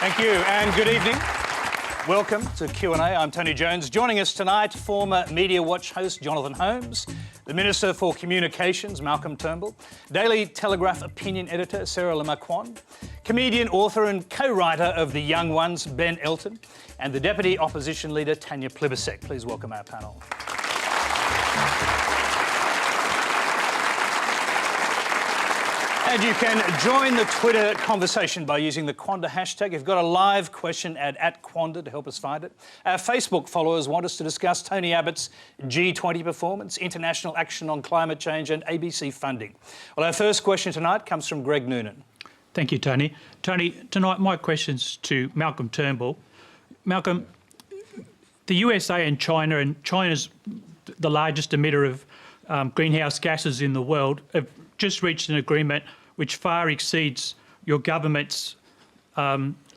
Thank you and good evening. Welcome to Q&A. I'm Tony Jones. Joining us tonight, former Media Watch host Jonathan Holmes, the Minister for Communications, Malcolm Turnbull, Daily Telegraph opinion editor, Sarrah Marquand, comedian, author and co-writer of The Young Ones, Ben Elton, and the Deputy Opposition Leader, Tanya Plibersek. Please welcome our panel. And you can join the Twitter conversation by using the Quanda hashtag. If you've got a live question, add @Quanda to help us find it. Our Facebook followers want us to discuss Tony Abbott's G20 performance, international action on climate change and ABC funding. Well, our first question tonight comes from Greg Noonan. Thank you, Tony. Tony, tonight my question's to Malcolm Turnbull. Malcolm, the USA and China's the largest emitter of greenhouse gases in the world, have just reached an agreement which far exceeds your government's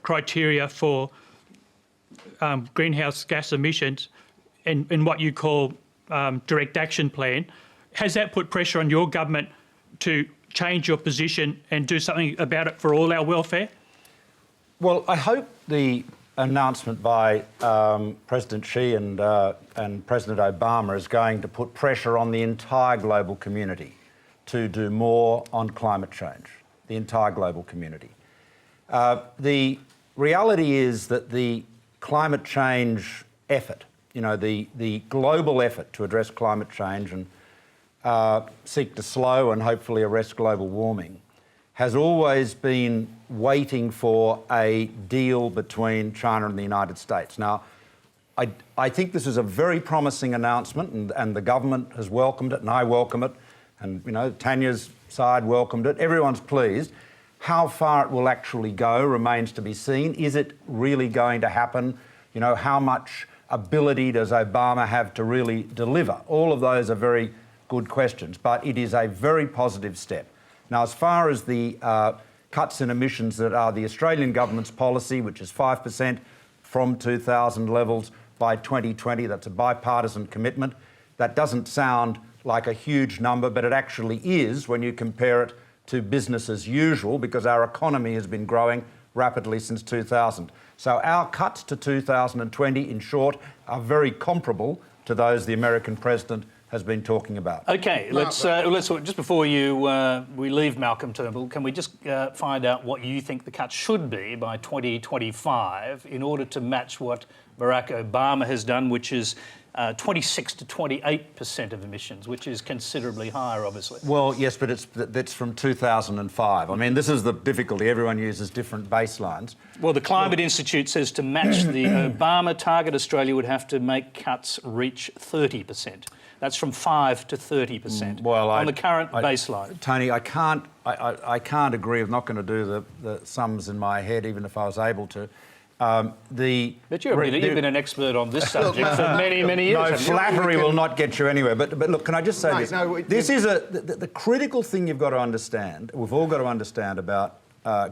criteria for greenhouse gas emissions in what you call direct action plan. Has that put pressure on your government to change your position and do something about it for all our welfare? Well, I hope the announcement by President Xi and President Obama is going to put pressure on the entire global community to do more on climate change, the entire global community. The reality is that the climate change effort, the global effort to address climate change and seek to slow and hopefully arrest global warming, has always been waiting for a deal between China and the United States. Now, I think this is a very promising announcement and the government has welcomed it and I welcome it. And, Tanya's side welcomed it. Everyone's pleased. How far it will actually go remains to be seen. Is it really going to happen? How much ability does Obama have to really deliver? All of those are very good questions, but it is a very positive step. Now, as far as the cuts in emissions that are the Australian government's policy, which is 5% from 2000 levels by 2020, that's a bipartisan commitment. That doesn't sound like a huge number, but it actually is when you compare it to business as usual, because our economy has been growing rapidly since 2000. So our cuts to 2020, in short, are very comparable to those the American president has been talking about. OK, let's just before we leave Malcolm Turnbull, can we just find out what you think the cuts should be by 2025 in order to match what Barack Obama has done, which is 26 to 28% of emissions, which is considerably higher, obviously. Well, yes, but that's from 2005. I mean, this is the difficulty. Everyone uses different baselines. Well, the Climate Institute says to match the Obama target, Australia would have to make cuts reach 30%. That's from 5 to 30% on the current baseline. Tony, I can't agree. I'm not going to do the sums in my head, even if I was able to. But you've been an expert on this subject for many, many years. No, flattery will not get you anywhere. But look, can I just say this? This is the critical thing you've got to understand, we've all got to understand about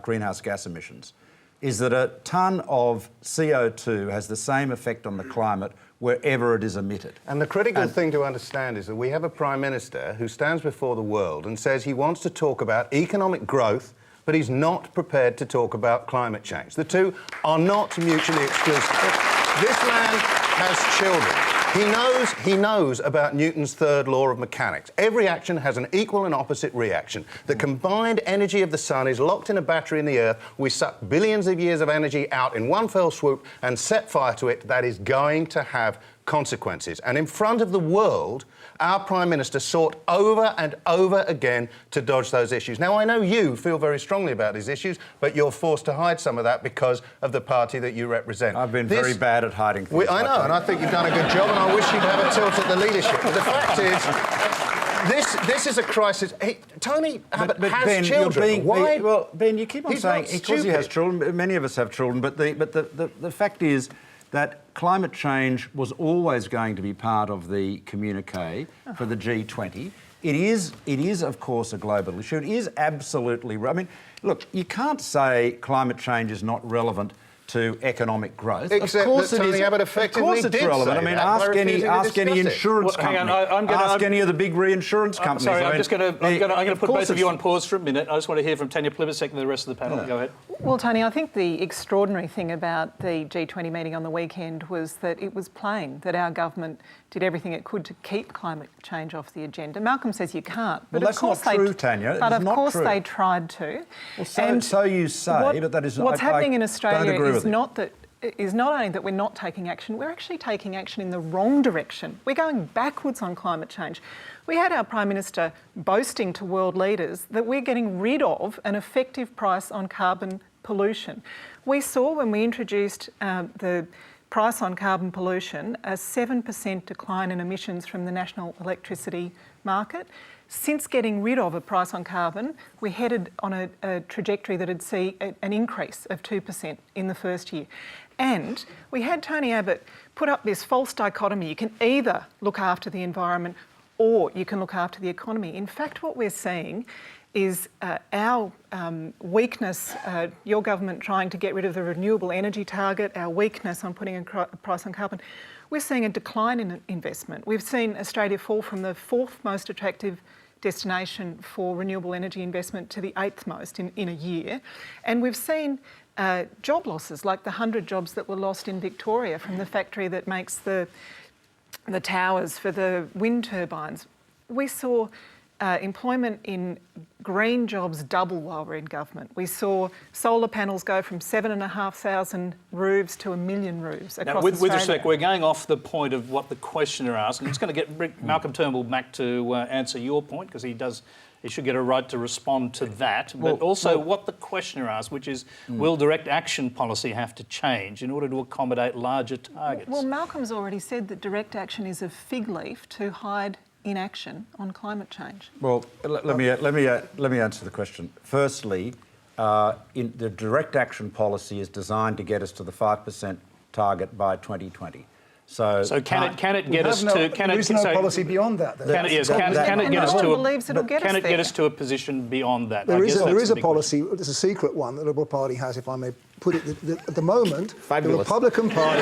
greenhouse gas emissions, is that a tonne of CO2 has the same effect on the climate wherever it is emitted. And the critical thing to understand is that we have a Prime Minister who stands before the world and says he wants to talk about economic growth, but he's not prepared to talk about climate change. The two are not mutually exclusive. This man has children. He knows about Newton's third law of mechanics. Every action has an equal and opposite reaction. The combined energy of the sun is locked in a battery in the earth. We suck billions of years of energy out in one fell swoop and set fire to it. That is going to have consequences. And in front of the world, our Prime Minister sought over and over again to dodge those issues. Now, I know you feel very strongly about these issues, but you're forced to hide some of that because of the party that you represent. I've been very bad at hiding things. I know, and I think you've done a good job, and I wish you'd have a tilt at the leadership. But the fact is, this is a crisis. Tony Abbott has Ben, children. Why? Well, Ben, you keep on saying because he has children. Many of us have children, but the fact is that climate change was always going to be part of the communique for the G20. It is, of course, a global issue. It is absolutely... I mean, look, you can't say climate change is not relevant to economic growth. Except of course that Tony Abbott effectively Of course did it's relevant. say I mean, that. ask any insurance Well, hang company. on, ask any of the big reinsurance companies. Sorry, I I'm mean, going to put course both of you it's- on pause for a minute. I just want to hear from Tanya Plibersek and the rest of the panel. Go ahead. Well, Tony, I think the extraordinary thing about the G20 meeting on the weekend was that it was plain that our government did everything it could to keep climate change off the agenda. Malcolm says you can't. But Well, of that's course not they, true, Tanya. But It's of not course true. they tried to. Well, so you say, but that is not... What's happening in don't Australia agree with is not only that we're not taking action, we're actually taking action in the wrong direction. We're going backwards on climate change. We had our Prime Minister boasting to world leaders that we're getting rid of an effective price on carbon pollution. We saw when we introduced the price on carbon pollution a 7% decline in emissions from the national electricity market. Since getting rid of a price on carbon, we're headed on a trajectory that would see an increase of 2% in the first year. And we had Tony Abbott put up this false dichotomy. You can either look after the environment or you can look after the economy. In fact, what we're seeing is our weakness, your government trying to get rid of the renewable energy target, our weakness on putting a price on carbon. We're seeing a decline in investment. We've seen Australia fall from the 4th most attractive destination for renewable energy investment to the 8th most in a year. And we've seen job losses, like the 100 jobs that were lost in Victoria from the factory that makes the towers for the wind turbines. We saw employment in green jobs double while we're in government. We saw solar panels go from 7,500 roofs to 1 million roofs across Now, with Australia. respect, we're going off the point of what the questioner asked. I'm just going to get Malcolm Turnbull back to answer your point, because he should get a right to respond to that. But also what the questioner asked, which is, will direct action policy have to change in order to accommodate larger targets? Well, Malcolm's already said that direct action is a fig leaf to hide inaction on climate change. Well, let me answer the question. Firstly, the direct action policy is designed to get us to the 5% target by 2020. So can it get us to? There is no policy beyond that. Can it get us No one believes it'll get us Can it there. get us to a position beyond that? There is a policy. There's a secret one that the Liberal Party has, if I may put it. At the moment, Fabulous. the Republican Party.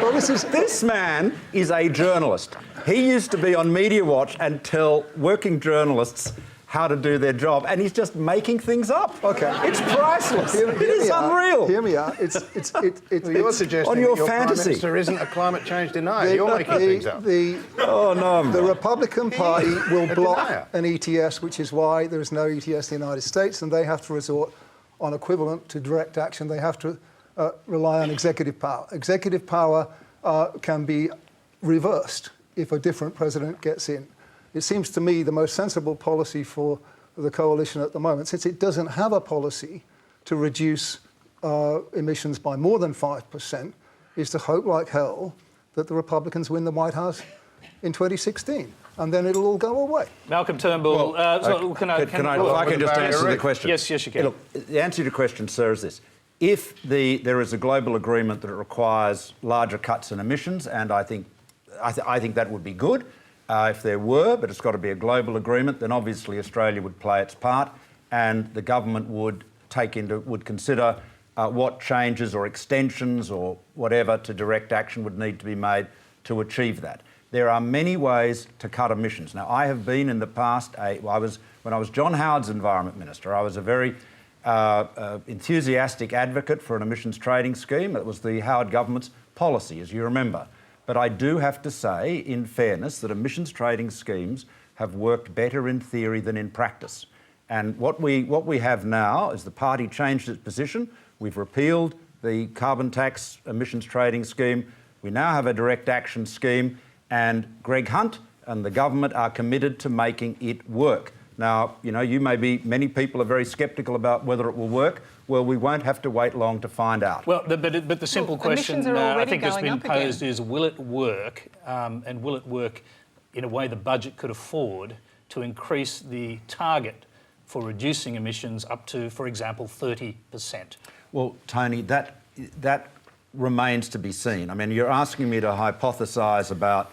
Well, This man is a journalist. He used to be on Media Watch and tell working journalists how to do their job, and he's just making things up. Okay. It's priceless. Hear It is me out. unreal. Hear me out. It's You're suggesting on your that your Prime fantasy. Minister isn't a climate change denier. You're making things up. The Republican Party will A block denier. an ETS, which is why there is no ETS in the United States, and they have to resort on equivalent to direct action. They have to rely on executive power. Executive power can be reversed if a different president gets in. It seems to me the most sensible policy for the coalition at the moment, since it doesn't have a policy to reduce emissions by more than 5%, is to hope like hell that the Republicans win the White House in 2016, and then it'll all go away. Malcolm Turnbull, can I If I can just answer the question. Yes, you can. Look, the answer to your question, sir, is this. If there is a global agreement that it requires larger cuts in emissions, and I think that would be good if there were, but it's got to be a global agreement, then obviously Australia would play its part, and the government would consider what changes or extensions or whatever to direct action would need to be made to achieve that. There are many ways to cut emissions. Now, I have been in the past, when I was John Howard's Environment Minister, I was a very enthusiastic advocate for an emissions trading scheme. It was the Howard government's policy, as you remember. But I do have to say, in fairness, that emissions trading schemes have worked better in theory than in practice. And what we have now is the party changed its position. We've repealed the carbon tax emissions trading scheme. We now have a direct action scheme, and Greg Hunt and the government are committed to making it work. Now, many people are very sceptical about whether it will work. Well, we won't have to wait long to find out. Well, but the simple question I think has been posed is, will it work, and will it work in a way the budget could afford to increase the target for reducing emissions up to, for example, 30%? Well, Tony, that remains to be seen. I mean, you're asking me to hypothesise about...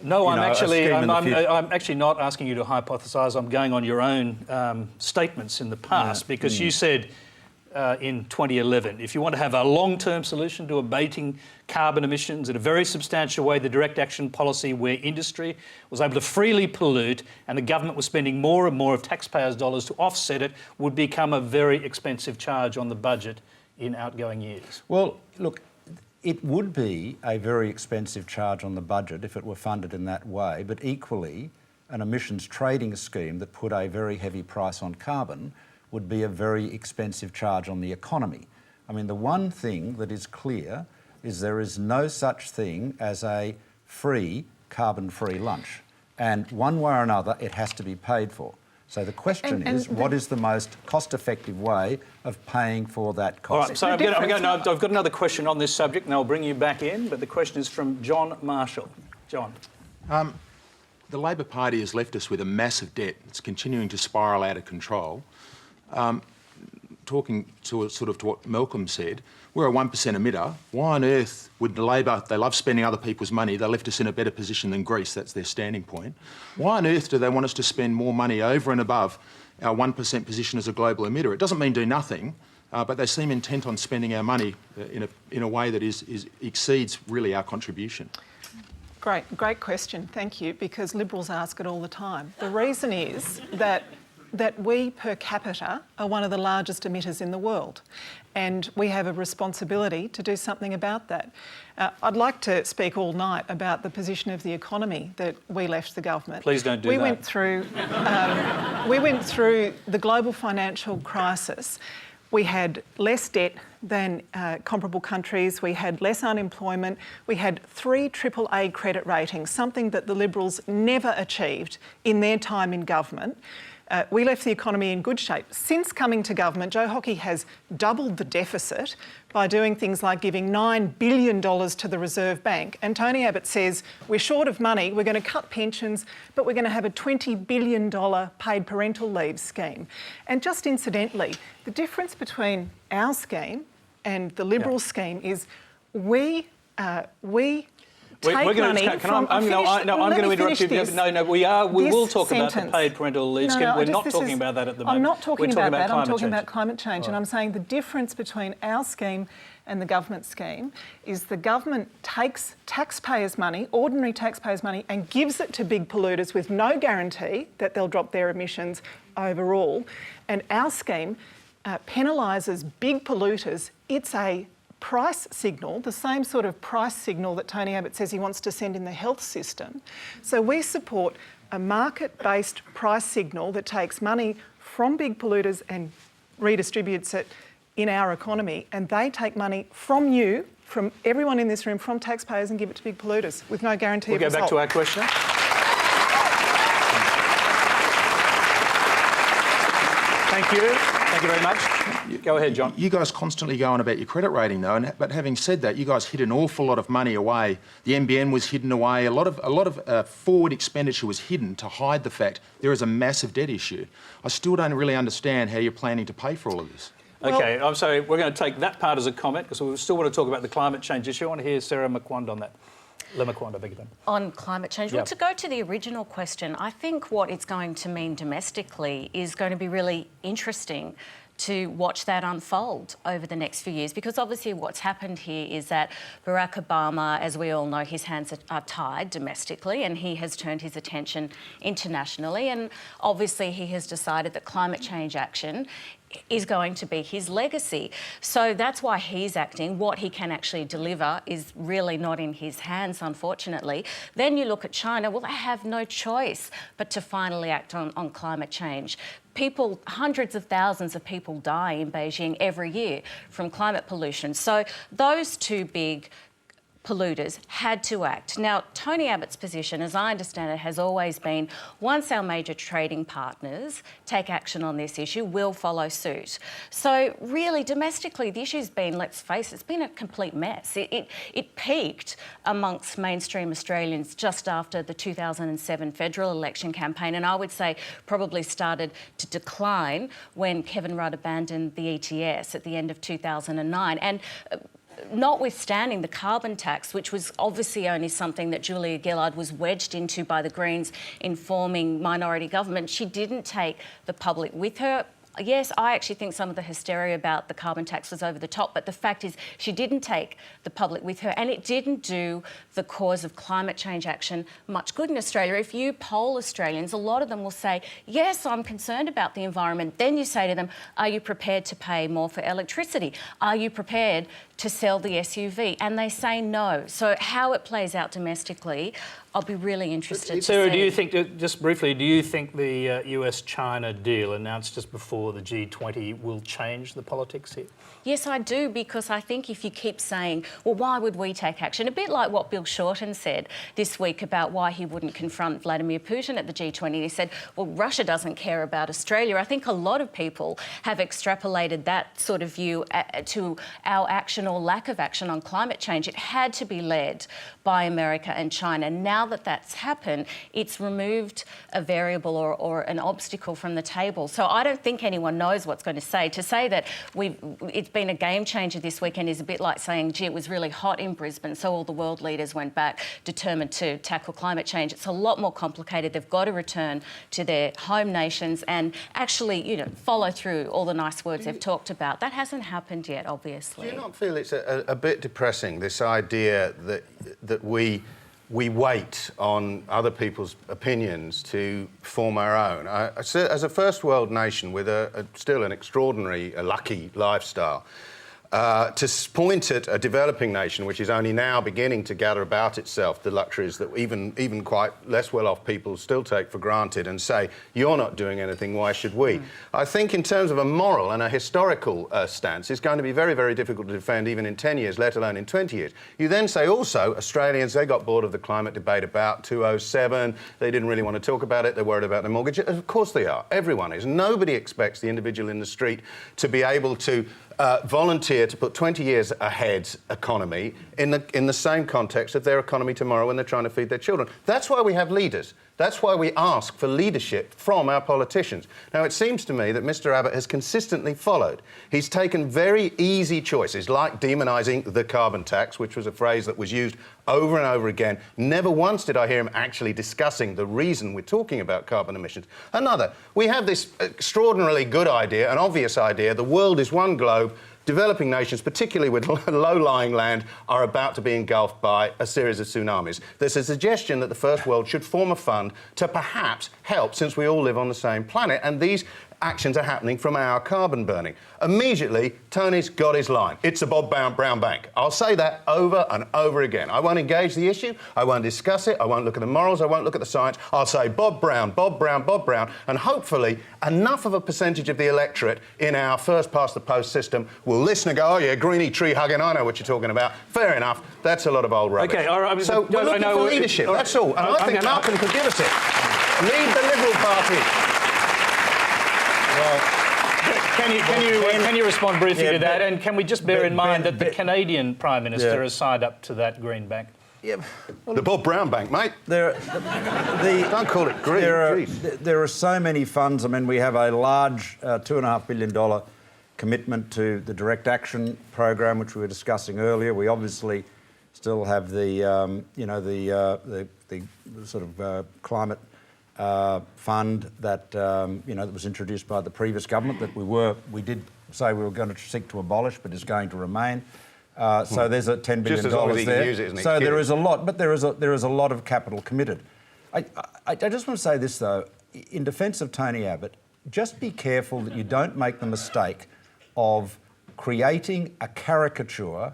No, I'm actually not asking you to hypothesise. I'm going on your own statements in the past, because you said in 2011. If you want to have a long-term solution to abating carbon emissions in a very substantial way, the direct action policy where industry was able to freely pollute and the government was spending more and more of taxpayers' dollars to offset it would become a very expensive charge on the budget in outgoing years. Well, look, it would be a very expensive charge on the budget if it were funded in that way, but equally, an emissions trading scheme that put a very heavy price on carbon would be a very expensive charge on the economy. I mean, the one thing that is clear is there is no such thing as a free, carbon-free lunch. And one way or another, it has to be paid for. So the question is, what is the most cost-effective way of paying for that cost? All right, so I've got another question on this subject, and I'll bring you back in, but the question is from John Marshall. John. The Labor Party has left us with a massive debt. It's continuing to spiral out of control. Talking to what Malcolm said, we're a 1% emitter. Why on earth would the Labor, they love spending other people's money, they left us in a better position than Greece, that's their standing point. Why on earth do they want us to spend more money over and above our 1% position as a global emitter? It doesn't mean do nothing, but they seem intent on spending our money in a way that exceeds really our contribution. Great question, thank you, because Liberals ask it all the time. The reason is that we per capita are one of the largest emitters in the world, and we have a responsibility to do something about that. I'd like to speak all night about the position of the economy that we left the government. Please don't do that. We went through the global financial crisis. We had less debt than comparable countries, we had less unemployment, we had 3 AAA credit ratings, something that the Liberals never achieved in their time in government. We left the economy in good shape. Since coming to government, Joe Hockey has doubled the deficit by doing things like giving $9 billion to the Reserve Bank. And Tony Abbott says, we're short of money, we're going to cut pensions, but we're going to have a $20 billion paid parental leave scheme. And just incidentally, the difference between our scheme and the Liberal scheme is we take money from... I'm going to interrupt you. We will talk about the paid parental leave scheme. We're not talking about that at the moment. I'm not talking about that. I'm talking about climate change. Right. And I'm saying the difference between our scheme and the government scheme is the government takes taxpayers' money, ordinary taxpayers' money, and gives it to big polluters with no guarantee that they'll drop their emissions overall. And our scheme penalises big polluters. It's a price signal, the same sort of price signal that Tony Abbott says he wants to send in the health system. So we support a market-based price signal that takes money from big polluters and redistributes it in our economy, and they take money from you, from everyone in this room, from taxpayers, and give it to big polluters with no guarantee of result. We'll go back to our question. Thank you. Thank you very much. Go ahead, John. You guys constantly go on about your credit rating, though, but having said that, you guys hid an awful lot of money away. The NBN was hidden away. A lot of forward expenditure was hidden to hide the fact there is a massive debt issue. I still don't really understand how you're planning to pay for all of this. OK, I'm sorry, we're going to take that part as a comment because we still want to talk about the climate change issue. I want to hear Sarrah Marquand on that. Marquand, I beg your pardon. On climate change. Well, to go to the original question, I think what it's going to mean domestically is going to be really interesting to watch that unfold over the next few years, because obviously what's happened here is that Barack Obama, as we all know, his hands are tied domestically and he has turned his attention internationally, and obviously he has decided that climate change action is going to be his legacy. So that's why he's acting. What he can actually deliver is really not in his hands, unfortunately. Then you look at China, well, they have no choice but to finally act on climate change. People, hundreds of thousands of people die in Beijing every year from climate pollution. So those two big polluters had to act. Now, Tony Abbott's position, as I understand it, has always been once our major trading partners take action on this issue, we'll follow suit. So really, domestically, the issue's been, let's face it, it's been a complete mess. It peaked amongst mainstream Australians just after the 2007 federal election campaign, and I would say probably started to decline when Kevin Rudd abandoned the ETS at the end of 2009. And notwithstanding the carbon tax, which was obviously only something that Julia Gillard was wedged into by the Greens in forming minority government, she didn't take the public with her. Yes, I actually think some of the hysteria about the carbon tax was over the top, but the fact is she didn't take the public with her, and it didn't do the cause of climate change action much good in Australia. If you poll Australians, a lot of them will say, yes, I'm concerned about the environment. Then you say to them, are you prepared to pay more for electricity? Are you prepared to sell the SUV? And they say no. So how it plays out domestically, I'll be really interested to Sarah, see. do you think, just briefly, do you think the US-China deal announced just before the G20 will change the politics here? Yes, I do, because I think if you keep saying, well, why would we take action? A bit like what Bill Shorten said this week about why he wouldn't confront Vladimir Putin at the G20. He said, well, Russia doesn't care about Australia. I think a lot of people have extrapolated that sort of view to our action or lack of action on climate change. It had to be led by America and China. Now that that's happened, it's removed a variable or an obstacle from the table. So I don't think anyone knows what's going to say. To say that it's been a game changer this weekend is a bit like saying, gee, it was really hot in Brisbane, so all the world leaders went back determined to tackle climate change. It's a lot more complicated. They've got to return to their home nations and actually, you know, follow through all the nice words they've talked about. That hasn't happened yet, obviously. Do you not feel it's a bit depressing, this idea that we wait on other people's opinions to form our own? As a first world nation with still an extraordinary, lucky lifestyle, to point at a developing nation which is only now beginning to gather about itself the luxuries that even quite less well-off people still take for granted and say, you're not doing anything, why should we? I think in terms of a moral and a historical stance, it's going to be very, very difficult to defend even in 10 years, let alone in 20 years. You then say also, Australians, they got bored of the climate debate about 2007, they didn't really want to talk about it, they're worried about their mortgage. Of course they are, everyone is. Nobody expects the individual in the street to be able to volunteer to put 20 years ahead economy in the same context of their economy tomorrow when they're trying to feed their children. That's why we have leaders. That's why we ask for leadership from our politicians. Now, it seems to me that Mr Abbott has consistently followed. He's taken very easy choices, like demonising the carbon tax, which was a phrase that was used over and over again. Never once did I hear him actually discussing the reason we're talking about carbon emissions. Another, we have this extraordinarily good idea, an obvious idea, the world is one globe. Developing nations, particularly with low-lying land, are about to be engulfed by a series of tsunamis. There's a suggestion that the First World should form a fund to perhaps help, since we all live on the same planet, and these actions are happening from our carbon burning. Immediately, Tony's got his line. It's a Bob Brown Bank. I'll say that over and over again. I won't engage the issue, I won't discuss it, I won't look at the morals, I won't look at the science. I'll say Bob Brown, Bob Brown, Bob Brown, and hopefully enough of a percentage of the electorate in our first-past-the-post system will listen and go, oh yeah, greeny tree hugging, I know what you're talking about. Fair enough, that's a lot of old rubbish. OK, all right. So we're looking for leadership, that's all. And I think Malcolm could give us it. Lead the Liberal Party. Can you respond briefly to that? And can we just bear in mind that the Canadian Prime Minister has signed up to that Green Bank? Yeah. The Bob Brown Bank, mate. Don't call it green. There are so many funds. I mean, we have a large $2.5 billion commitment to the Direct Action program, which we were discussing earlier. We obviously still have the sort of climate fund that that was introduced by the previous government that we did say we were going to seek to abolish, but is going to remain. So there's a $10 billion just as long as he there. can use it, isn't it? So there is a lot, but there is a lot of capital committed. I just want to say this though, in defence of Tony Abbott, just be careful that you don't make the mistake of creating a caricature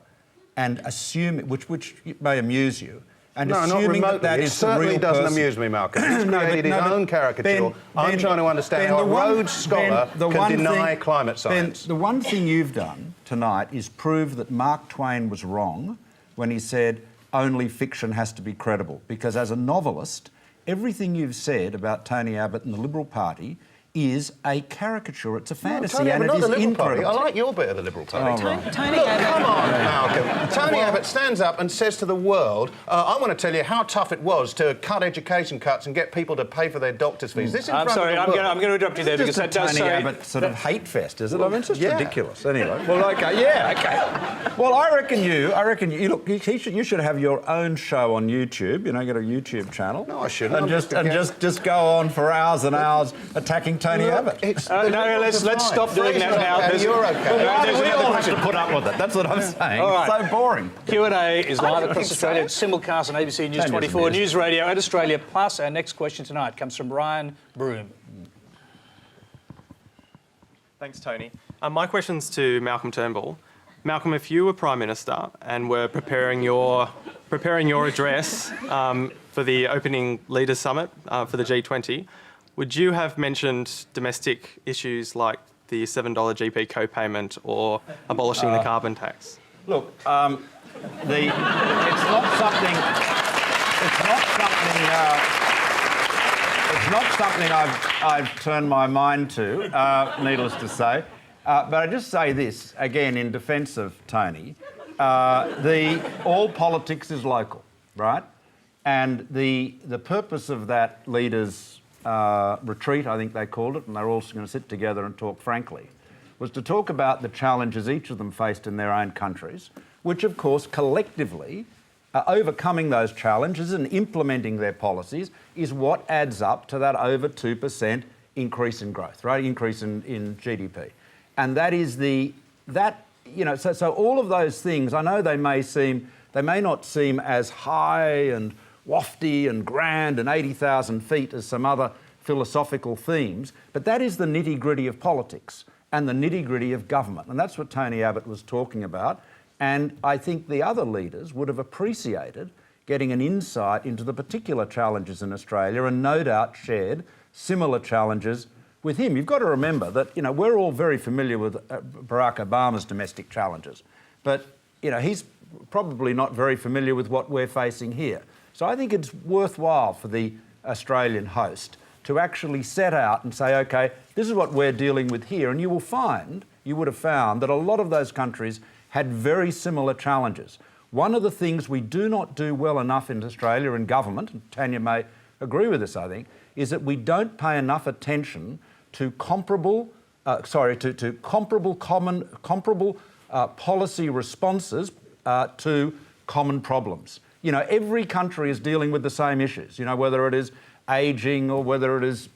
and assuming, which may amuse you, and assuming that is the real person. It certainly doesn't amuse me, Malcolm. He's created his own caricature. I'm trying to understand how a Rhodes Scholar can deny climate science. The one thing you've done tonight is prove that Mark Twain was wrong when he said only fiction has to be credible. Because as a novelist, everything you've said about Tony Abbott and the Liberal Party is a caricature. It's a fantasy, and it is incredible. I like your bit of the Liberal Party. Tony Look, Abbott. come on, Malcolm. Tony Abbott stands up and says to the world, I want to tell you how tough it was to cut education cuts and get people to pay for their doctor's fees. This I'm sorry, I'm going to interrupt you there because that does Tony Abbott sort of hate fest, is it? I mean, it's just ridiculous. Anyway, well, OK, yeah, OK. Well, I reckon you look, you should have your own show on YouTube. You know, get a YouTube channel. No, I shouldn't. And just go on for hours and hours attacking Tony Abbott. No, let's stop doing that now. You're okay. Why do we all have to put up with it? That's what I'm saying. All right. It's so boring. Q&A is live across think Australia. so. It's simulcast on ABC News Tanya's 24, amused. News Radio and Australia Plus. Our next question tonight comes from Ryan Broome. Thanks, Tony. My question's to Malcolm Turnbull. Malcolm, if you were Prime Minister and were preparing your address for the opening Leaders Summit for the G20, would you have mentioned domestic issues like the $7 GP co-payment or abolishing the carbon tax? Look, it's not something I've turned my mind to, needless to say. But I just say this, again, in defence of Tony. All politics is local, right? And the purpose of that leaders' retreat, I think they called it, and they're all going to sit together and talk frankly, was to talk about the challenges each of them faced in their own countries, which, of course, collectively, overcoming those challenges and implementing their policies is what adds up to that over 2% increase in growth, right? Increase in GDP. And that is so all of those things, I know they may not seem as high and wafty and grand and 80,000 feet as some other philosophical themes, but that is the nitty-gritty of politics and the nitty-gritty of government. And that's what Tony Abbott was talking about. And I think the other leaders would have appreciated getting an insight into the particular challenges in Australia and no doubt shared similar challenges with him. You've got to remember that, we're all very familiar with Barack Obama's domestic challenges, but, he's probably not very familiar with what we're facing here. So I think it's worthwhile for the Australian host to actually set out and say, OK, this is what we're dealing with here. And you would have found that a lot of those countries had very similar challenges. One of the things we do not do well enough in Australia in government, and Tanya may agree with this, I think, is that we don't pay enough attention to comparable policy responses to common problems. Every country is dealing with the same issues, whether it is ageing or whether it is,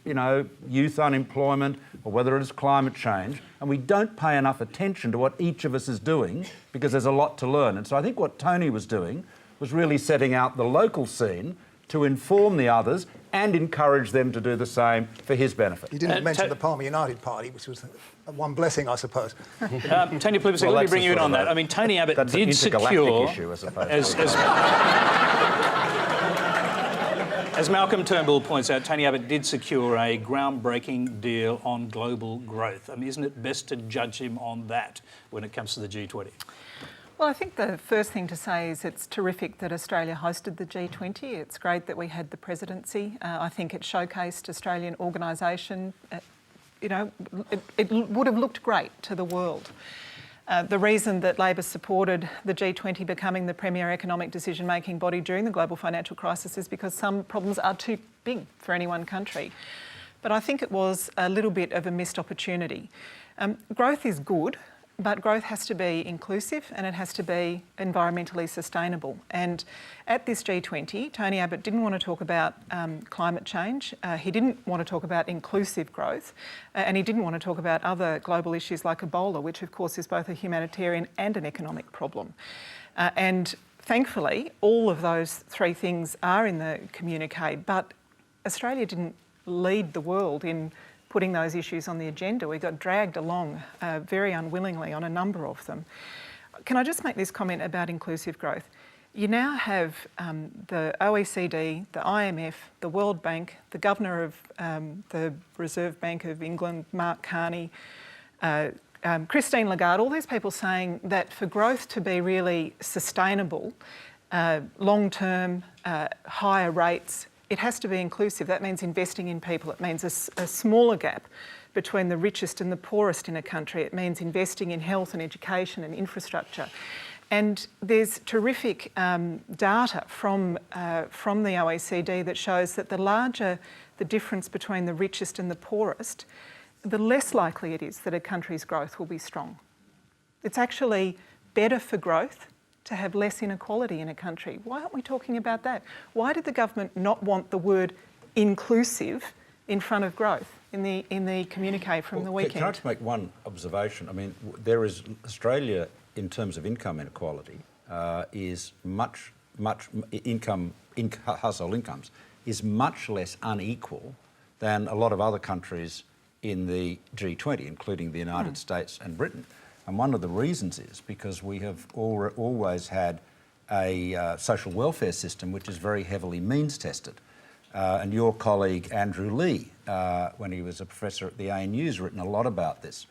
youth unemployment or whether it is climate change. And we don't pay enough attention to what each of us is doing because there's a lot to learn. And so I think what Tony was doing was really setting out the local scene to inform the others and encourage them to do the same for his benefit. You didn't mention the Palmer United Party, which was one blessing, I suppose. Tanya Plibersek, let me bring you in on that. I mean, Tony Abbott that's did an secure, issue, I suppose. As Malcolm Turnbull points out, Tony Abbott did secure a groundbreaking deal on global growth. I mean, isn't it best to judge him on that when it comes to the G20? Well, I think the first thing to say is it's terrific that Australia hosted the G20. It's great that we had the presidency. I think it showcased Australian organisation. It would have looked great to the world. The reason that Labor supported the G20 becoming the premier economic decision-making body during the global financial crisis is because some problems are too big for any one country. But I think it was a little bit of a missed opportunity. Growth is good, but growth has to be inclusive and it has to be environmentally sustainable. And at this G20, Tony Abbott didn't want to talk about climate change. He didn't want to talk about inclusive growth. And he didn't want to talk about other global issues like Ebola, which of course is both a humanitarian and an economic problem. And thankfully, all of those three things are in the communique, but Australia didn't lead the world in putting those issues on the agenda. We got dragged along very unwillingly on a number of them. Can I just make this comment about inclusive growth? You now have the OECD, the IMF, the World Bank, the Governor of the Reserve Bank of England, Mark Carney, Christine Lagarde, all these people saying that for growth to be really sustainable, long-term, higher rates, it has to be inclusive. That means investing in people. It means a smaller gap between the richest and the poorest in a country. It means investing in health and education and infrastructure. And there's terrific data from the OECD that shows that the larger the difference between the richest and the poorest, the less likely it is that a country's growth will be strong. It's actually better for growth to have less inequality in a country. Why aren't we talking about that? Why did the government not want the word inclusive in front of growth in the communique from the weekend. Can I just make one observation? I mean, there is Australia, in terms of income inequality, is household incomes is much less unequal than a lot of other countries in the G20, including the United States and Britain. And one of the reasons is because we have always had a social welfare system which is very heavily means tested. And your colleague Andrew Lee, when he was a professor at the ANU, has written a lot about this,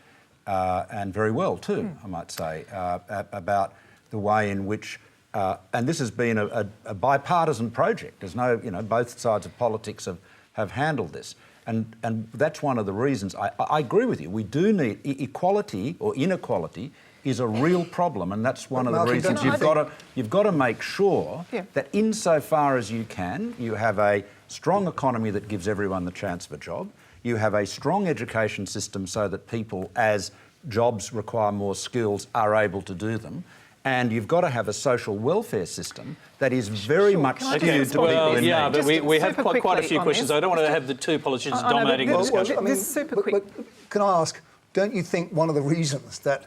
and very well too, I might say, about the way in which, and this has been a bipartisan project. There's no, both sides of politics have handled this. And that's one of the reasons. I agree with you. We do need equality or inequality is a real problem, and that's one of the reasons you've got to make sure that insofar as you can, you have a strong economy that gives everyone the chance of a job. You have a strong education system so that people, as jobs require more skills, are able to do them. And you've got to have a social welfare system that is very much skewed to people in need. But we have quite a few questions. I don't want to have the two politicians dominating the discussion. This is super quick. Can I ask, don't you think one of the reasons that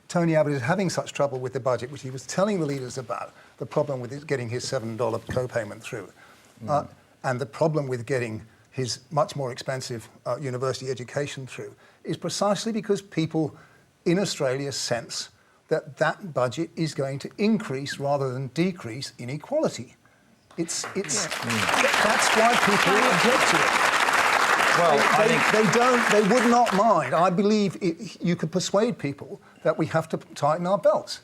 Tony Abbott is having such trouble with the budget, which he was telling the leaders about, the problem with getting his $7 co-payment through, and the problem with getting his much more expensive university education through, is precisely because people in Australia sense that budget is going to increase rather than decrease inequality. That's why people object to it. Well, they would not mind. I believe you could persuade people that we have to tighten our belts.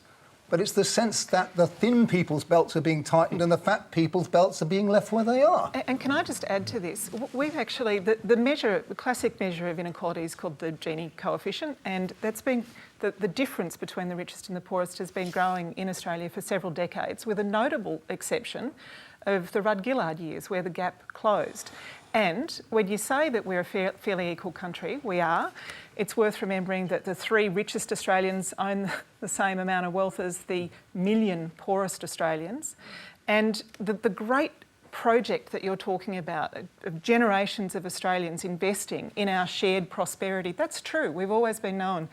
But it's the sense that the thin people's belts are being tightened and the fat people's belts are being left where they are. And can I just add to this? We've actually, the classic measure of inequality is called the Gini coefficient, and that's been, the difference between the richest and the poorest has been growing in Australia for several decades, with a notable exception of the Rudd-Gillard years where the gap closed. And when you say that we're a fairly equal country, we are. It's worth remembering that the 3 richest Australians own the same amount of wealth as the 1 million poorest Australians. And the great project that you're talking about, of generations of Australians investing in our shared prosperity, that's true. We've always been known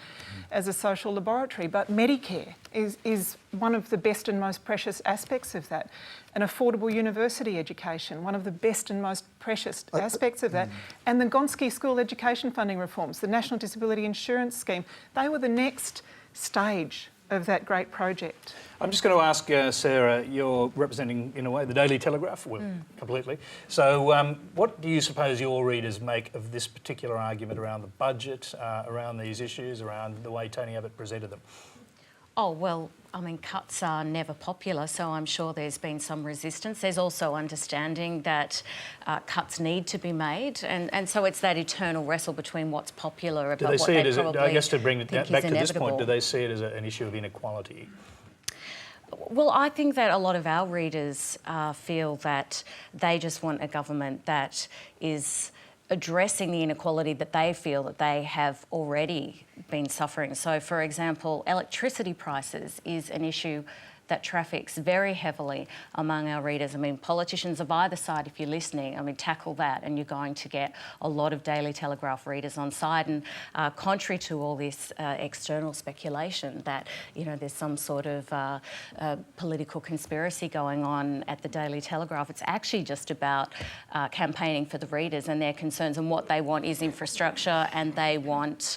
as a social laboratory, but Medicare is one of the best and most precious aspects of that. An affordable university education, one of the best and most precious aspects of that. And the Gonski School education funding reforms, the National Disability Insurance Scheme, they were the next stage of that great project. I'm just going to ask Sarrah, you're representing, in a way, the Daily Telegraph, completely. So what do you suppose your readers make of this particular argument around the budget, around these issues, around the way Tony Abbott presented them? Oh, well, I mean, cuts are never popular, so I'm sure there's been some resistance. There's also understanding that cuts need to be made, and so it's that eternal wrestle between what's popular about what they probably I guess to bring it think back is to this point, inevitable. do they see it as an issue of inequality? Well, I think that a lot of our readers feel that they just want a government that is addressing the inequality that they feel that they have already been suffering. So, for example, electricity prices is an issue that traffics very heavily among our readers. I mean, politicians of either side, if you're listening, tackle that and you're going to get a lot of Daily Telegraph readers on side. And contrary to all this external speculation that, there's some sort of political conspiracy going on at the Daily Telegraph, it's actually just about campaigning for the readers and their concerns, and what they want is infrastructure and they want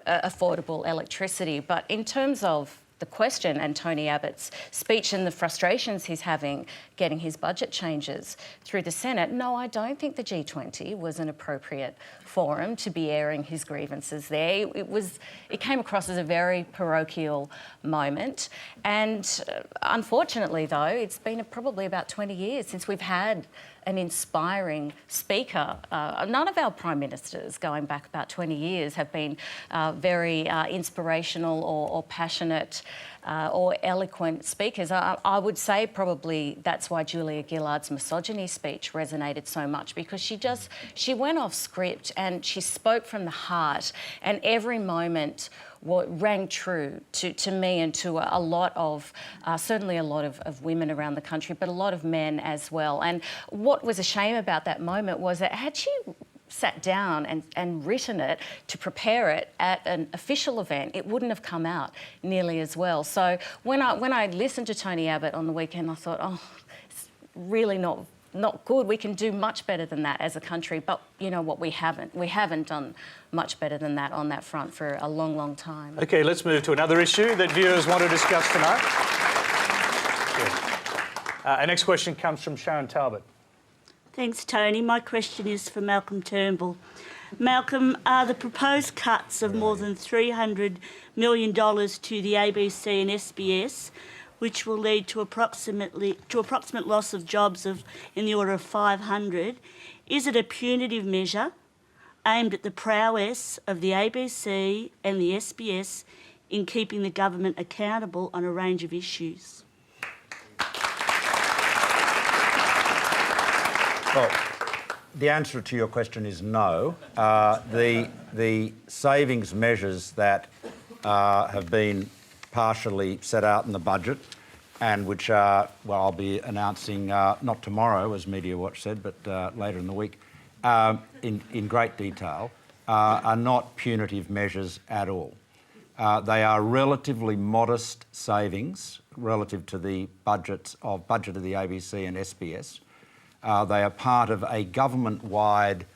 affordable electricity. But in terms of the question and Tony Abbott's speech and the frustrations he's having getting his budget changes through the Senate, no, I don't think the G20 was an appropriate forum to be airing his grievances there. It came across as a very parochial moment. And unfortunately, though, it's been probably about 20 years since we've had an inspiring speaker. None of our prime ministers, going back about 20 years, have been very inspirational or passionate or eloquent speakers. I would say probably that's why Julia Gillard's misogyny speech resonated so much, because she went off script and she spoke from the heart, and every moment rang true to me and to a lot of, certainly a lot of women around the country, but a lot of men as well. And what was a shame about that moment was that had she sat down and written it to prepare it at an official event, it wouldn't have come out nearly as well. So when I listened to Tony Abbott on the weekend, I thought, oh, it's really not good. We can do much better than that as a country. But you know what? We haven't done much better than that on that front for a long, long time. OK, let's move to another issue that viewers want to discuss tonight. Our next question comes from Sharon Talbot. Thanks, Tony. My question is for Malcolm Turnbull. Malcolm, are the proposed cuts of more than $300 million to the ABC and SBS, which will lead to approximate loss of jobs in the order of 500, is it a punitive measure aimed at the prowess of the ABC and the SBS in keeping the government accountable on a range of issues? Well, the answer to your question is no. The savings measures that have been partially set out in the budget, and which well, I'll be announcing not tomorrow, as Media Watch said, but later in the week, in great detail, are not punitive measures at all. They are relatively modest savings relative to the budget of the ABC and SBS. They are part of a government-wide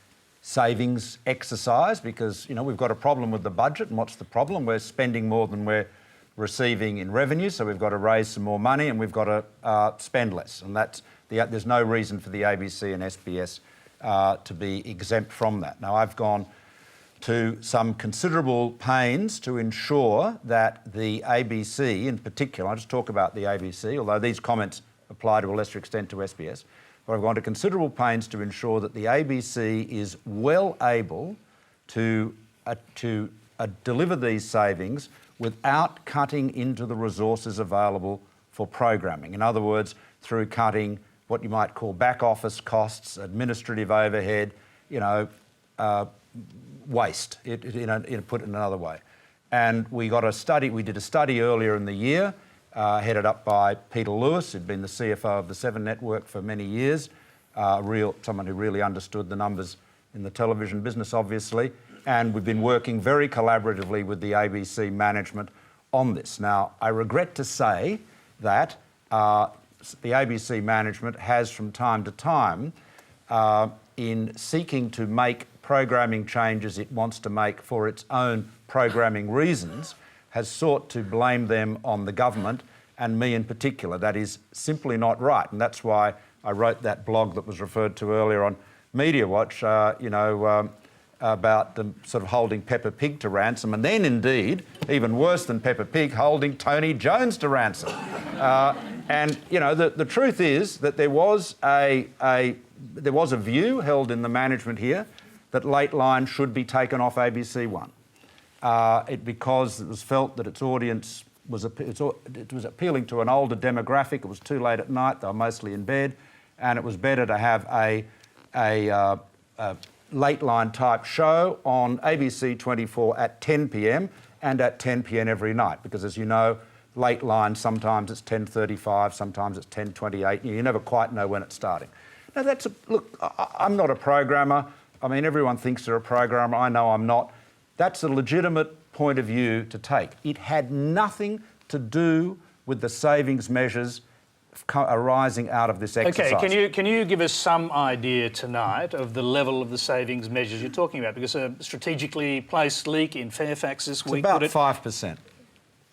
savings exercise because, you know, we've got a problem with the budget. And what's the problem? We're spending more than we're receiving in revenue, so we've got to raise some more money and we've got to spend less. And there's no reason for the ABC and SBS to be exempt from that. Now, I've gone to some considerable pains to ensure that the ABC in particular, I'll just talk about the ABC, although these comments apply to a lesser extent to SBS, but I've gone to considerable pains to ensure that the ABC is well able to deliver these savings without cutting into the resources available for programming. In other words, through cutting what you might call back office costs, administrative overhead, waste, put it another way. And we did a study earlier in the year, headed up by Peter Lewis, who'd been the CFO of the Seven Network for many years, someone who really understood the numbers in the television business, obviously, and we've been working very collaboratively with the ABC management on this. Now, I regret to say that the ABC management has from time to time, in seeking to make programming changes it wants to make for its own programming reasons, has sought to blame them on the government and me in particular. That is simply not right, and that's why I wrote that blog that was referred to earlier on Media Watch, about them sort of holding Peppa Pig to ransom, and then indeed, even worse than Peppa Pig, holding Tony Jones to ransom. And the truth is that there was a view held in the management here that Late Line should be taken off ABC One. Because it was felt that its audience was appealing to an older demographic. It was too late at night; they were mostly in bed, and it was better to have a Late Line type show on ABC 24 at 10 p.m. and at 10 p.m. every night. Because, as you know, Late Line sometimes it's 10:35, sometimes it's 10:28. You never quite know when it's starting. Now look. I'm not a programmer. I mean, everyone thinks they're a programmer. I know I'm not. That's a legitimate point of view to take. It had nothing to do with the savings measures arising out of this exercise. OK, can you give us some idea tonight of the level of the savings measures you're talking about? Because a strategically placed leak in Fairfax this week... It's about 5%.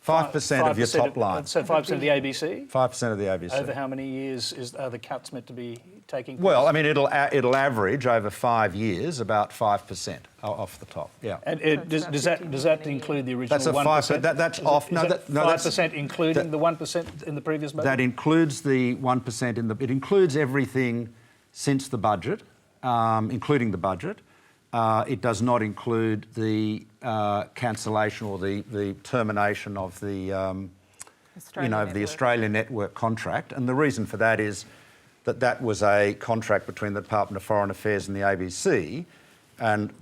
5% of your top line. So 5% of the ABC? 5% of the ABC. Over how many years are the cuts meant to be taking place? Well, I mean, it'll average over 5 years about 5% off the top. Yeah. And does that include the original 1%? That's a 5%. That's off. Is that 5% including the 1% in the previous budget? That includes the 1% it includes everything since the budget, including the budget. It does not include the cancellation or the termination of the the Australian network contract. And the reason for that is that was a contract between the Department of Foreign Affairs and the ABC, and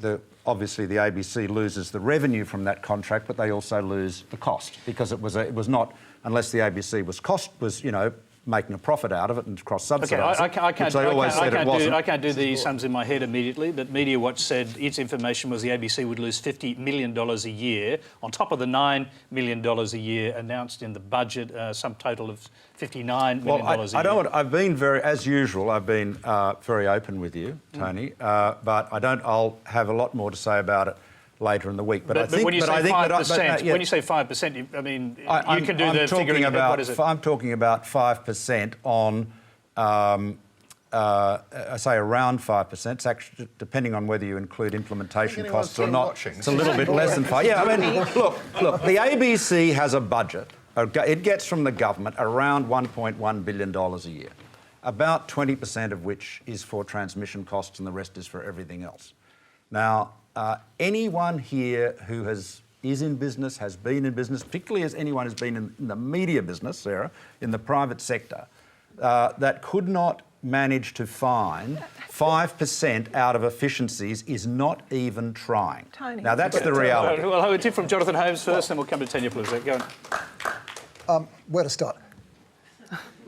obviously the ABC loses the revenue from that contract, but they also lose the cost, because it was not, unless the ABC was making a profit out of it and cross-subsidised. I can't do the sums in my head immediately, but Media Watch said its information was the ABC would lose $50 million a year on top of the $9 million a year announced in the budget, some total of $59 million a year. I've been as usual, I've been very open with you, Tony, but I'll have a lot more to say about it later in the week. But when you say 5%, when you say 5%, I mean, you can do the figuring. What is it? I'm talking about 5% on, I say around 5%. It's actually, depending on whether you include implementation costs or not, it's a little bit less than 5%. Yeah, I mean, look, the ABC has a budget. It gets from the government around $1.1 billion a year, about 20% of which is for transmission costs and the rest is for everything else. Now, anyone here who is in business, has been in business, particularly as anyone who's been in the media business, Sarah, in the private sector, that could not manage to find 5% out of efficiencies is not even trying. Tony. Now, that's the reality. Well, I'll hear from Jonathan Holmes first, then we'll come to Tanya Plibersek. Go on. Where to start?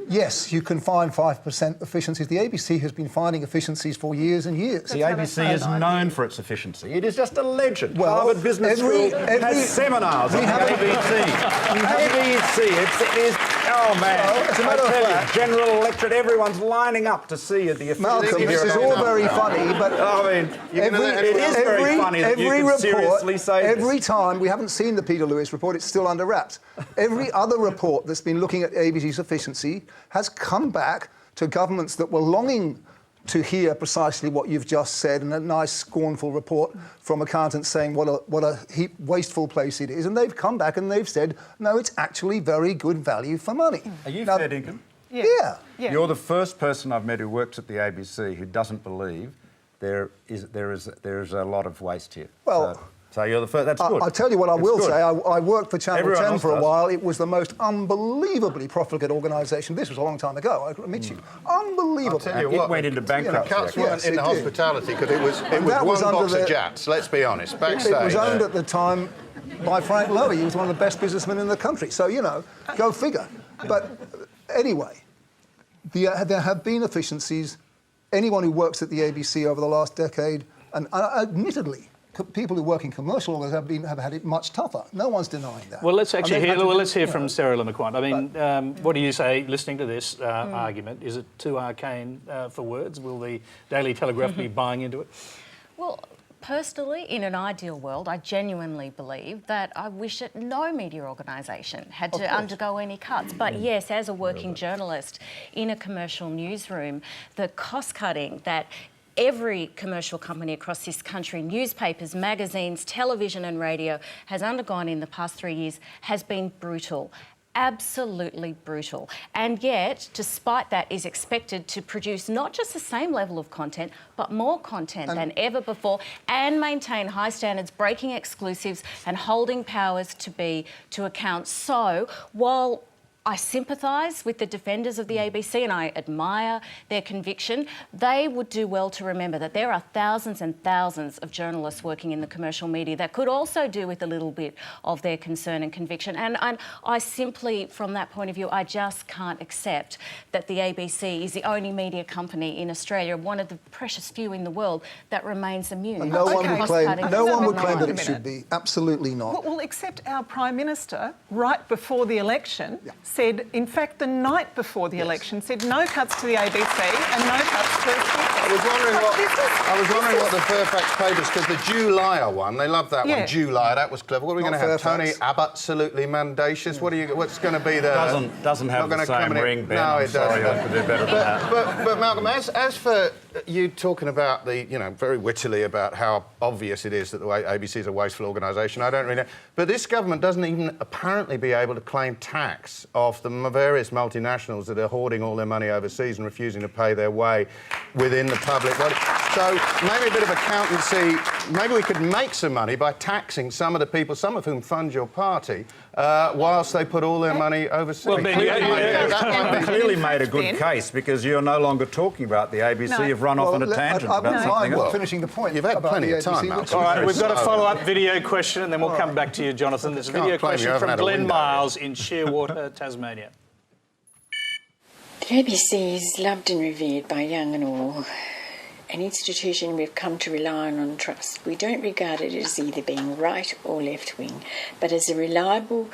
Yes, you can find 5% efficiencies. The ABC has been finding efficiencies for years and years. The ABC is known for its efficiency. It is just a legend. Well, Harvard Business School has seminars on the ABC. ABC, it is, oh man. Well, as a matter of fact, General Electorate, everyone's lining up to see the efficiency. Malcolm, this is all very funny, but I mean, it is very funny that you can seriously say this. Every time, we haven't seen the Peter Lewis report, it's still under wraps. Every other report that's been looking at ABC's efficiency has come back to governments that were longing to hear precisely what you've just said, and a nice scornful report from accountants saying what a wasteful place it is, and they've come back and they've said, no, it's actually very good value for money. Are you fair dinkum? Yeah. You're the first person I've met who works at the ABC who doesn't believe there is a lot of waste here. Well, so you're the first. That's good. I'll tell you what I will say. I worked for Channel 10 for a while. It was the most unbelievably profligate organisation. This was a long time ago, I admit you. Unbelievable. I'll tell you what, it went into bankruptcy. Cuts weren't in the hospitality because it was one box of Jats. Let's be honest. Backstage. It was owned at the time by Frank Lowy. He was one of the best businessmen in the country. So, go figure. But anyway, there have been efficiencies. Anyone who works at the ABC over the last decade, and admittedly, people who work in commercial organisations have had it much tougher. No one's denying that. Well, let's actually hear from Sarrah Marquand. I mean, what do you say, listening to this argument? Is it too arcane for words? Will the Daily Telegraph be buying into it? Well, personally, in an ideal world, I genuinely believe that I wish that no media organisation had to undergo any cuts. But yes, as a working journalist in a commercial newsroom, the cost-cutting that every commercial company across this country, newspapers, magazines, television and radio, has undergone in the past 3 years has been brutal. Absolutely brutal. And yet, despite that, is expected to produce not just the same level of content, but more content than ever before, and maintain high standards, breaking exclusives and holding powers to account. So, while I sympathise with the defenders of the ABC and I admire their conviction, they would do well to remember that there are thousands and thousands of journalists working in the commercial media that could also do with a little bit of their concern and conviction. And I simply, from that point of view, I just can't accept that the ABC is the only media company in Australia, one of the precious few in the world, that remains immune. And no one would claim that it should be. Absolutely not. Well, except our Prime Minister, right before the election, said, in fact, the night before the election, said no cuts to the ABC and no cuts to... I was wondering what the Fairfax papers, because the Julier one, they love that one. Julier, that was clever. What are we going to have? Tony, absolutely mendacious. What's going to be the... Doesn't have the same ring, Ben. No, it doesn't. I could do better than that. But Malcolm, as for you talking about very wittily about how obvious it is that the ABC is a wasteful organisation, I don't really know. But this government doesn't even apparently be able to claim tax off the various multinationals that are hoarding all their money overseas and refusing to pay their way within the public body. So maybe a bit of accountancy. Maybe we could make some money by taxing some of the people, some of whom fund your party, whilst they put all their money overseas. Well, Ben, You've clearly made a good case because you're no longer talking about the ABC. No. You've run off on a tangent about something else. Finishing the point. You've had about plenty the of time, ABC, Malcolm. All right, we've got a So- follow-up video question and then we'll come back to you, Jonathan. There's a video claim you question haven't from had a Glenn window. Miles in Shearwater, Tasmania. The ABC is loved and revered by young and all, an institution we've come to rely on trust. We don't regard it as either being right or left-wing, but as a reliable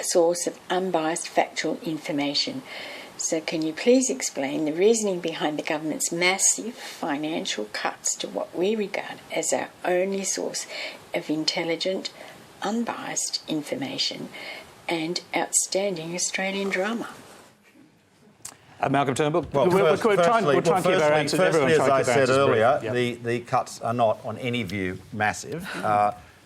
source of unbiased factual information. So can you please explain the reasoning behind the government's massive financial cuts to what we regard as our only source of intelligent, unbiased information and outstanding Australian drama? Malcolm Turnbull. Well, we'll try and keep our answers. Firstly, as I said earlier, brief. the cuts are not, on any view, massive.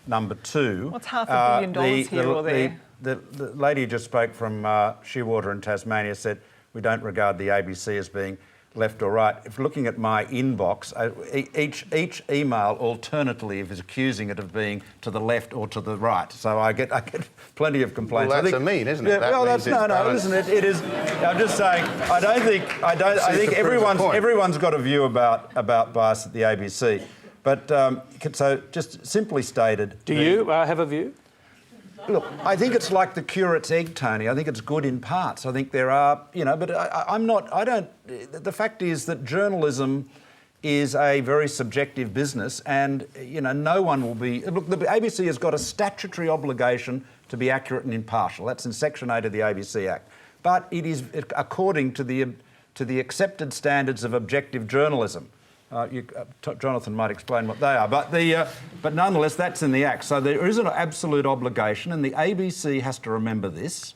Number two... What's $500 million here or there? The lady who just spoke from Shearwater in Tasmania said we don't regard the ABC as being left or right. If looking at my inbox, each email alternately is accusing it of being to the left or to the right. So I get plenty of complaints. Well, that's a mean, isn't it? Yeah, That well, means that's it's balanced. isn't it? It is. I'm just saying. I think everyone's got a view about bias at the ABC. But so just simply stated. Do you have a view? Look, I think it's like the curate's egg, Tony. I think it's good in parts. I think there are, but I'm not... I don't... The fact is that journalism is a very subjective business and, no one will be... Look, the ABC has got a statutory obligation to be accurate and impartial. That's in Section 8 of the ABC Act. But it is according to the accepted standards of objective journalism. Jonathan might explain what they are, but nonetheless, that's in the Act. So there is an absolute obligation, and the ABC has to remember this,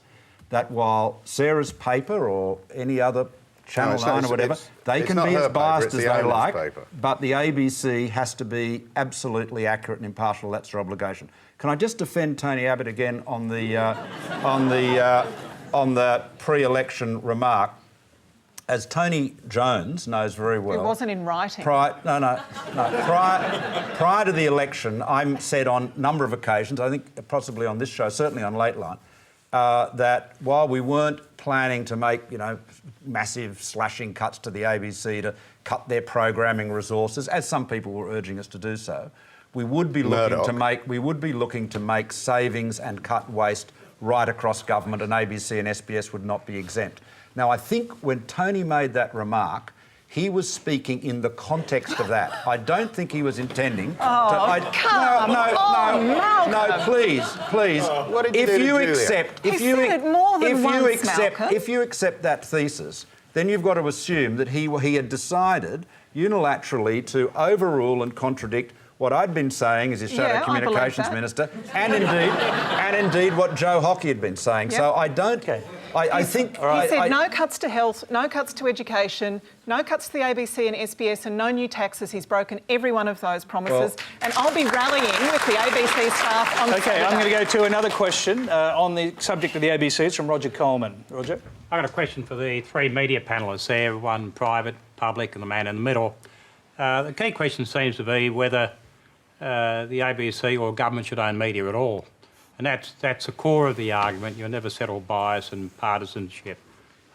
that while Sarrah's paper or any other Channel 9 or whatever, they can be as biased as they like, but the ABC has to be absolutely accurate and impartial. That's their obligation. Can I just defend Tony Abbott again on the pre-election remark? As Tony Jones knows very well... It wasn't in writing. Prior to the election, I said on a number of occasions, I think possibly on this show, certainly on Late Line, that while we weren't planning to make, massive slashing cuts to the ABC to cut their programming resources, as some people were urging us to do so, we would be looking to make savings and cut waste right across government, and ABC and SBS would not be exempt. Now, I think when Tony made that remark, he was speaking in the context of that. I don't think he was intending to... No, please. What did you do to Julia? If you accept that thesis, then you've got to assume that he had decided unilaterally to overrule and contradict what I'd been saying as his Shadow Communications Minister, and indeed what Joe Hockey had been saying. Yep. So I don't... I think... He said no cuts to health, no cuts to education, no cuts to the ABC and SBS and no new taxes. He's broken every one of those promises. And I'll be rallying with the ABC staff on Saturday. I'm going to go to another question on the subject of the ABC. It's from Roger Coleman. Roger? I've got a question for the three media panellists there, one private, public and the man in the middle. The key question seems to be whether the ABC or government should own media at all. And that's the core of the argument. You'll never settle bias and partisanship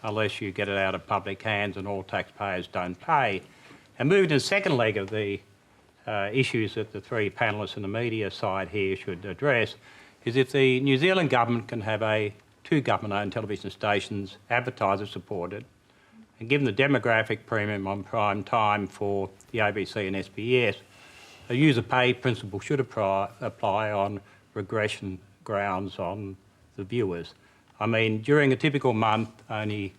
unless you get it out of public hands and all taxpayers don't pay. And moving to the second leg of the issues that the three panellists in the media side here should address is if the New Zealand government can have two government-owned television stations, advertiser supported, and given the demographic premium on prime time for the ABC and SBS, a user pay principle should apply on regression grounds on the viewers. I mean, during a typical month, only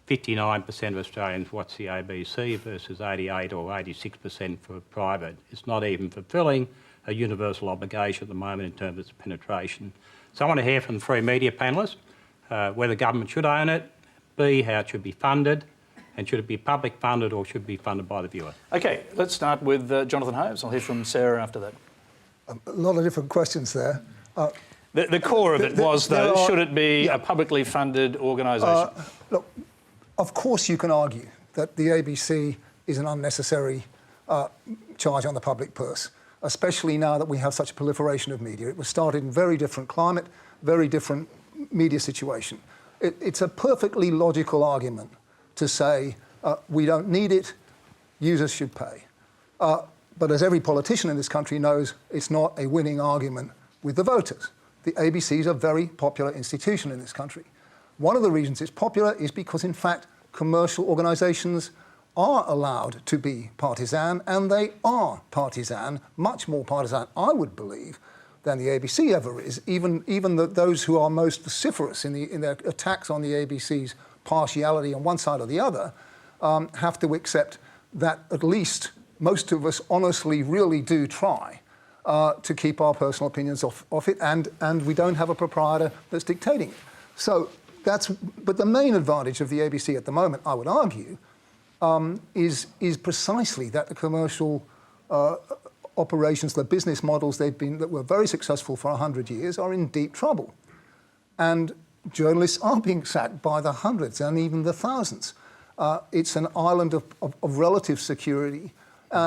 59% of Australians watch the ABC versus 88 or 86% for private. It's not even fulfilling a universal obligation at the moment in terms of its penetration. So I want to hear from the three media panellists whether government should own it, B, how it should be funded, and should it be public funded or should it be funded by the viewer? OK, let's start with Jonathan Holmes. I'll hear from Sarrah after that. A lot of different questions there. The core of it was, though, should it be a publicly funded organisation? Look, of course you can argue that the ABC is an unnecessary charge on the public purse, especially now that we have such a proliferation of media. It was started in very different climate, very different media situation. It's a perfectly logical argument to say we don't need it, users should pay. But as every politician in this country knows, it's not a winning argument with the voters. The ABC is a very popular institution in this country. One of the reasons it's popular is because, in fact, commercial organisations are allowed to be partisan, and they are partisan, much more partisan, I would believe, than the ABC ever is. Even those who are most vociferous in their attacks on the ABC's partiality on one side or the other have to accept that at least most of us honestly really do try to keep our personal opinions off it, and we don't have a proprietor that's dictating it. So but the main advantage of the ABC at the moment, I would argue, is precisely that the commercial operations, the business models that were very successful for 100 years, are in deep trouble. And journalists are being sacked by the hundreds and even the thousands. It's an island of relative security.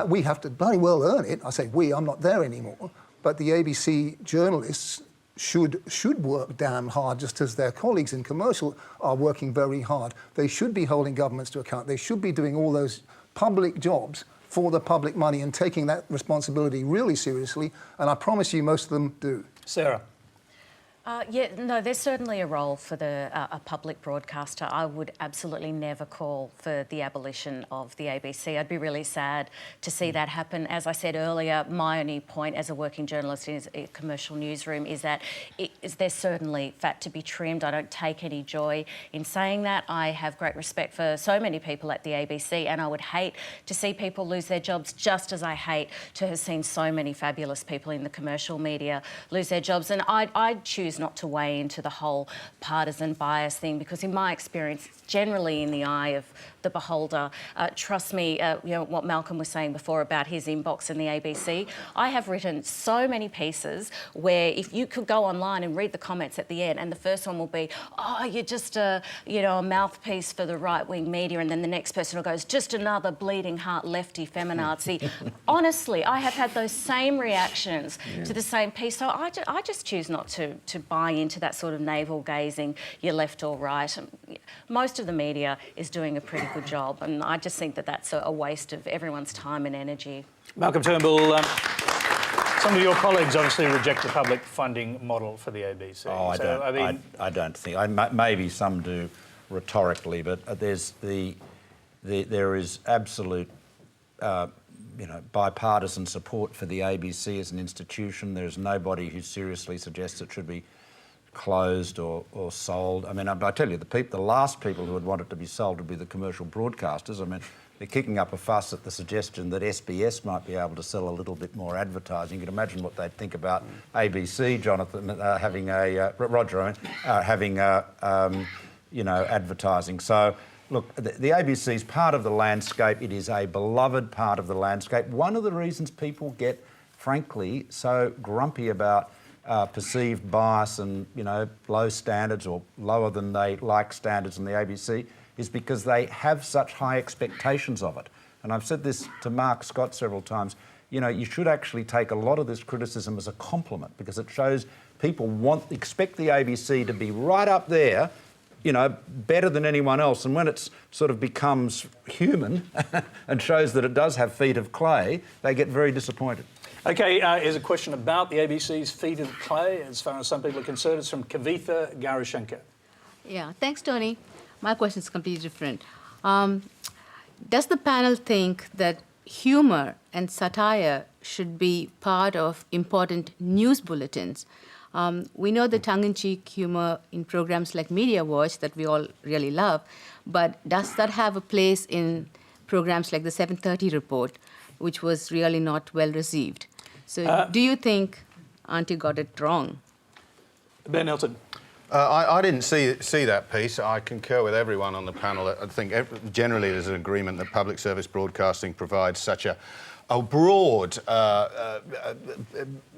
We have to very well earn it. I say we, I'm not there anymore. But the ABC journalists should work damn hard, just as their colleagues in commercial are working very hard. They should be holding governments to account. They should be doing all those public jobs for the public money and taking that responsibility really seriously. And I promise you most of them do. Sarrah. There's certainly a role for a public broadcaster. I would absolutely never call for the abolition of the ABC. I'd be really sad to see that happen. As I said earlier, my only point as a working journalist in a commercial newsroom is that there's certainly fat to be trimmed. I don't take any joy in saying that. I have great respect for so many people at the ABC, and I would hate to see people lose their jobs, just as I hate to have seen so many fabulous people in the commercial media lose their jobs. And I'd choose not to weigh into the whole partisan bias thing, because in my experience, it's generally in the eye of the beholder. Trust me, what Malcolm was saying before about his inbox in the ABC, I have written so many pieces where if you could go online and read the comments at the end, and the first one will be, oh, you're just a mouthpiece for the right-wing media, and then the next person will go, just another bleeding heart lefty feminazi. Honestly, I have had those same reactions to the same piece, so I just choose not to buy into that sort of navel-gazing, you're left or right. Most of the media is doing a pretty good job, and I just think that that's a waste of everyone's time and energy. Malcolm Turnbull, some of your colleagues obviously reject the public funding model for the ABC. I don't think. Maybe some do rhetorically, but there is absolute bipartisan support for the ABC as an institution. There's nobody who seriously suggests it should be closed or sold. I mean, I tell you, the last people who would want it to be sold would be the commercial broadcasters. I mean, they're kicking up a fuss at the suggestion that SBS might be able to sell a little bit more advertising. You can imagine what they'd think about ABC, Jonathan, having advertising. So, look, the ABC is part of the landscape. It is a beloved part of the landscape. One of the reasons people get, frankly, so grumpy about perceived bias and, low standards or lower than they like standards in the ABC is because they have such high expectations of it. And I've said this to Mark Scott several times. You should actually take a lot of this criticism as a compliment, because it shows people expect the ABC to be right up there, better than anyone else. And when it sort of becomes human and shows that it does have feet of clay, they get very disappointed. OK, here's a question about the ABC's feet of clay, as far as some people are concerned. It's from Kavitha Garishankar. Yeah, thanks, Tony. My question is completely different. Does the panel think that humour and satire should be part of important news bulletins? We know the tongue-in-cheek humour in programmes like Media Watch that we all really love, but does that have a place in programmes like the 7:30 Report, which was really not well received? So do you think Auntie got it wrong? Ben Elton. I didn't see that piece. I concur with everyone on the panel. I think generally there's an agreement that public service broadcasting provides such a a broad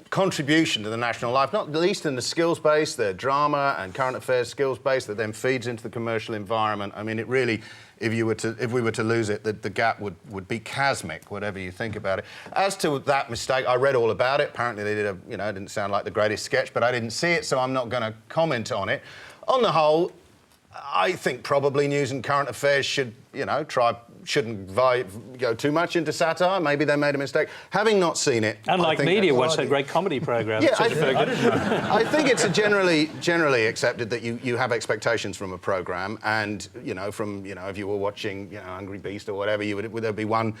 contribution to the national life, not least in the skills base, the drama and current affairs skills base that then feeds into the commercial environment. I mean, it really, if we were to lose it, the gap would be chasmic, whatever you think about it. As to that mistake, I read all about it. Apparently they did it didn't sound like the greatest sketch, but I didn't see it, so I'm not going to comment on it. On the whole, I think probably news and current affairs shouldn't go too much into satire. Maybe they made a mistake. Having not seen it... Unlike Media Watch, that great comedy programme. Yeah, I think it's generally accepted that you have expectations from a programme, and, if you were watching, Hungry Beast or whatever, there'd be one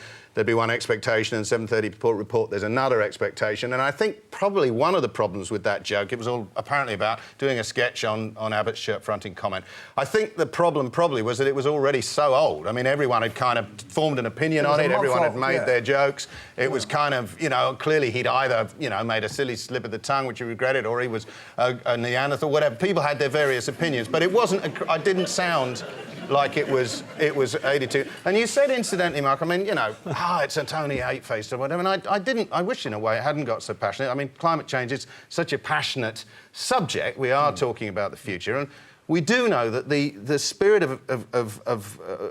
expectation, and 7:30 report, there's another expectation. And I think probably one of the problems with that joke, it was all apparently about doing a sketch on Abbott's shirt-fronting comment. I think the problem probably was that it was already so old. I mean, everyone had kind of formed an opinion on it. Everyone had made their jokes. It was kind of, clearly he'd either, made a silly slip of the tongue, which he regretted, or he was a Neanderthal, whatever. People had their various opinions, but it wasn't. I didn't sound like it was 82. And you said, incidentally, Mark, I mean, it's a Tony hate-faced or whatever. And I wish, in a way, it hadn't got so passionate. I mean, climate change is such a passionate subject. We are talking about the future. And we do know that the spirit of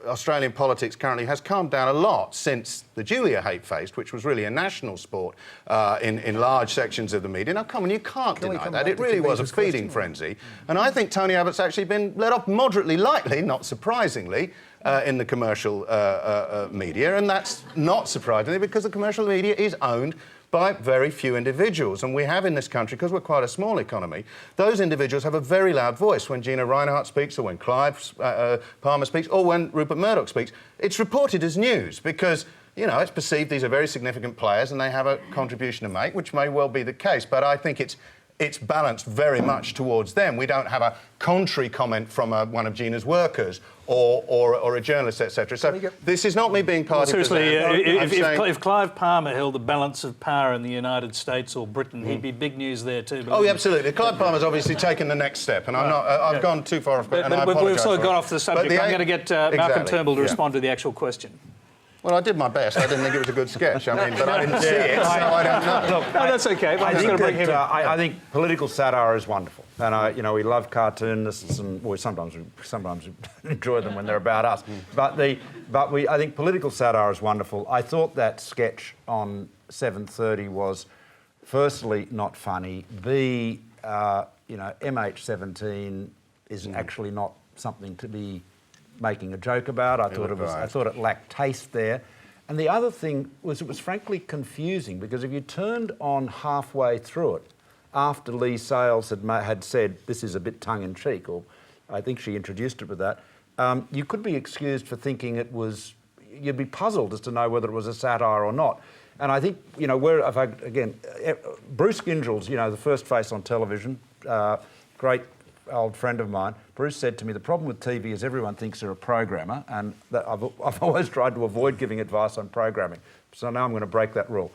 Australian politics currently has calmed down a lot since the Julia hate-faced, which was really a national sport in large sections of the media. Now, come on, you can't deny that. It really was a feeding frenzy. And I think Tony Abbott's actually been let off moderately lightly, not surprisingly, in the commercial media. And that's not surprisingly because the commercial media is owned by very few individuals. And we have in this country, because we're quite a small economy, those individuals have a very loud voice. When Gina Reinhardt speaks, or when Clive Palmer speaks, or when Rupert Murdoch speaks, it's reported as news because, it's perceived these are very significant players and they have a contribution to make, which may well be the case. But I think it's balanced very much towards them. We don't have a contrary comment from one of Gina's workers or a journalist, etc. So this is not me being party. Seriously, if Clive Palmer held the balance of power in the United States or Britain, he'd be big news there too. Oh, yeah, absolutely. Clive Palmer's obviously taken the next step, and I've gone too far off. But we've sort of gone off the subject. I'm going to get Malcolm Turnbull to respond to the actual question. Well, I did my best. I didn't think it was a good sketch. I mean, but I didn't see it, so I don't know. Look, no, that's okay. I think political satire is wonderful, and we love cartoonists, and sometimes we enjoy them when they're about us. I think political satire is wonderful. I thought that sketch on 7:30 was, firstly, not funny. B, MH17 is actually not something to be making a joke about. I thought it lacked taste there. And the other thing was it was frankly confusing because if you turned on halfway through it, after Lee Sales had said this is a bit tongue-in-cheek, or I think she introduced it with that, you could be excused for thinking you'd be puzzled as to know whether it was a satire or not. And I think, Bruce Gyngell's, the first face on television, great old friend of mine, Bruce said to me, the problem with TV is everyone thinks they're a programmer, and that I've always tried to avoid giving advice on programming. So now I'm going to break that rule.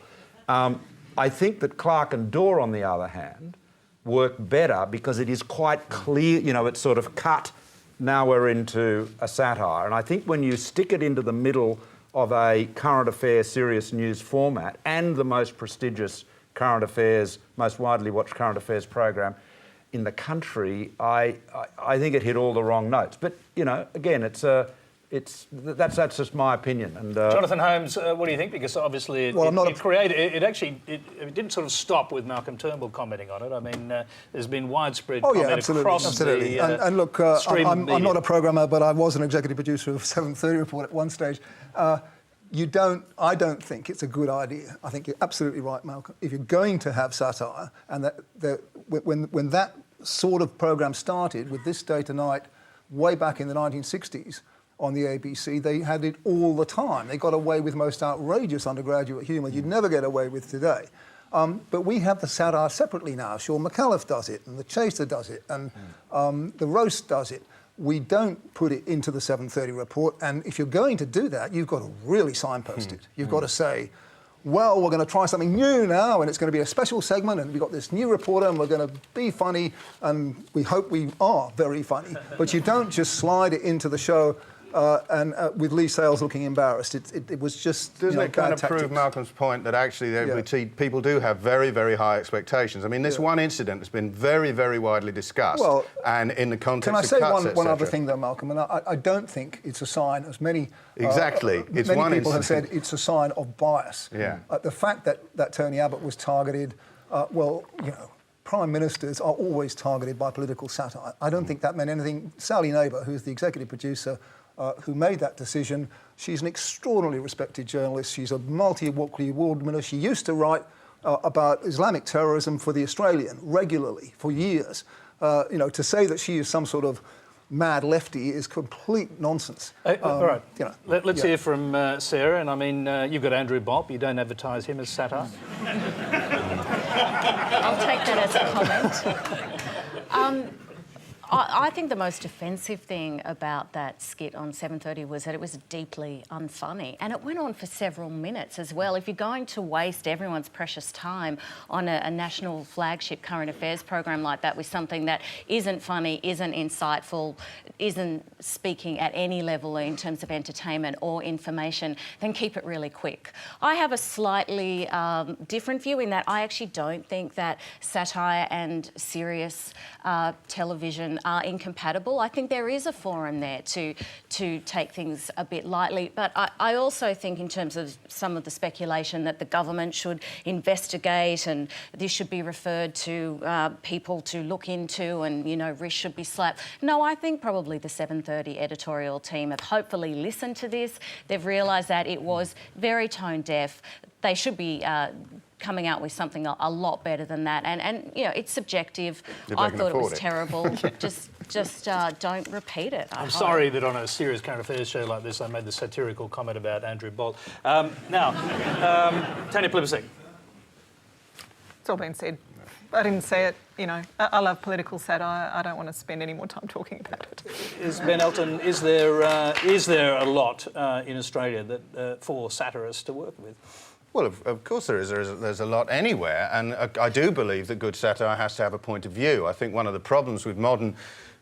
I think that Clark and Dorr, on the other hand, work better because it is quite clear, it's sort of cut, now we're into a satire. And I think when you stick it into the middle of a current affairs, serious news format and the most prestigious current affairs, most widely watched current affairs program in the country, I think it hit all the wrong notes. But again, that's just my opinion. And Jonathan Holmes, what do you think? Because obviously it didn't sort of stop with Malcolm Turnbull commenting on it. I mean, there's been widespread comment across the and look, I'm not a programmer, but I was an executive producer of 7:30 Report at one stage. I don't think it's a good idea. I think you're absolutely right, Malcolm. If you're going to have satire, and when that sort of programme started with This Day Tonight, way back in the 1960s on the ABC, they had it all the time. They got away with most outrageous undergraduate humour you'd never get away with today. But we have the satire separately now. Sean McAuliffe does it, and The Chaser does it, and The Roast does it. We don't put it into the 7:30 Report, and if you're going to do that, you've got to really signpost it. You've got to say, well, we're going to try something new now, and it's going to be a special segment, and we've got this new reporter, and we're going to be funny, and we hope we are very funny. But you don't just slide it into the show and with Lee Sales looking embarrassed. It was just Doesn't it kind bad of prove tactics. Malcolm's point that actually people do have very, very high expectations? I mean, this one incident has been very, very widely discussed, and in the context of cuts, Can I say one other thing, though, Malcolm? And I don't think it's a sign, as many it's many one people have incident. said, it's a sign of bias. Yeah. The fact that Tony Abbott was targeted, Prime Ministers are always targeted by political satire. I don't think that meant anything. Sally Neighbour, who's the executive producer, who made that decision, she's an extraordinarily respected journalist. She's a multi-award winner. She used to write about Islamic terrorism for The Australian regularly for years. To say that she is some sort of mad lefty is complete nonsense. All right. Let's hear from Sarrah. And I mean, you've got Andrew Bopp. You don't advertise him as satire. I'll take that as a comment. I think the most offensive thing about that skit on 7:30 was that it was deeply unfunny, and it went on for several minutes as well. If you're going to waste everyone's precious time on a national flagship current affairs program like that with something that isn't funny, isn't insightful, isn't speaking at any level in terms of entertainment or information, then keep it really quick. I have a slightly different view in that I actually don't think that satire and serious television are incompatible. I think there is a forum there to take things a bit lightly, but I also think in terms of some of the speculation that the government should investigate and this should be referred to people to look into and, wrists should be slapped. No, I think probably the 7:30 editorial team have hopefully listened to this. They've realised that it was very tone deaf. They should be coming out with something a lot better than that. And it's subjective. I thought it was terrible. just don't repeat it. I'm sorry that on a serious current affairs show like this I made the satirical comment about Andrew Bolt. Now, Tanya Plibersek. It's all been said. I didn't say it, I love political satire. I don't want to spend any more time talking about it. Ben Elton, is there a lot in Australia that for satirists to work with? Well, of course there is. There's a lot anywhere, and I do believe that good satire has to have a point of view. I think one of the problems with modern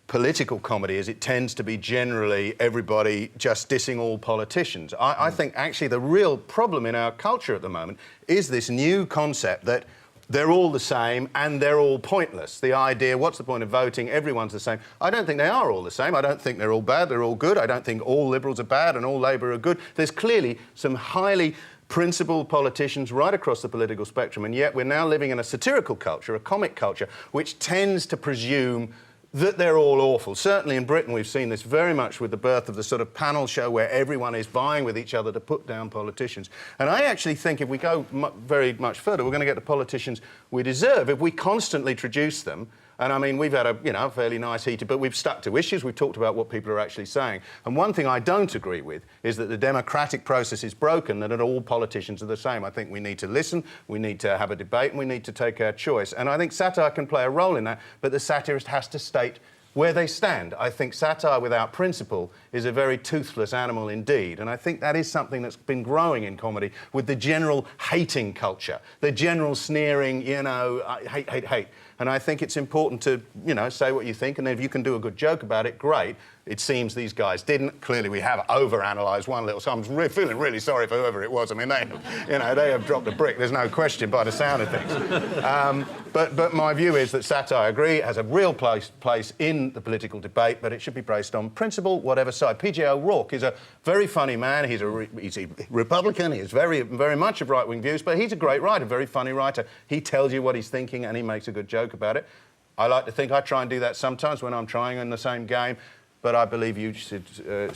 political comedy is it tends to be generally everybody just dissing all politicians. I think actually the real problem in our culture at the moment is this new concept that they're all the same and they're all pointless. The idea, what's the point of voting? Everyone's the same. I don't think they are all the same. I don't think they're all bad. They're all good. I don't think all Liberals are bad and all Labor are good. There's clearly some highly principled politicians right across the political spectrum, and yet we're now living in a satirical culture, a comic culture, which tends to presume that they're all awful. Certainly in Britain we've seen this very much with the birth of the sort of panel show where everyone is vying with each other to put down politicians. And I actually think if we go very much further, we're going to get the politicians we deserve if we constantly traduce them. And I mean, we've had a fairly nice heated, but we've stuck to issues. We've talked about what people are actually saying. And one thing I don't agree with is that the democratic process is broken, that all politicians are the same. I think we need to listen, we need to have a debate, and we need to take our choice. And I think satire can play a role in that, but the satirist has to state where they stand. I think satire without principle is a very toothless animal indeed. And I think that is something that's been growing in comedy with the general hating culture, the general sneering, hate. And I think it's important to, say what you think, and then if you can do a good joke about it, great. It seems these guys didn't. Clearly, we have over-analysed one little... So I'm feeling really sorry for whoever it was. I mean, they have dropped a brick. There's no question by the sound of things. But my view is that satire, I agree, has a real place in the political debate, but it should be based on principle, whatever side. P.J. O'Rourke is a very funny man. He's a Republican. He has very, very much of right-wing views, but he's a great writer, very funny writer. He tells you what he's thinking and he makes a good joke about it. I like to think I try and do that sometimes when I'm trying in the same game. But I believe you should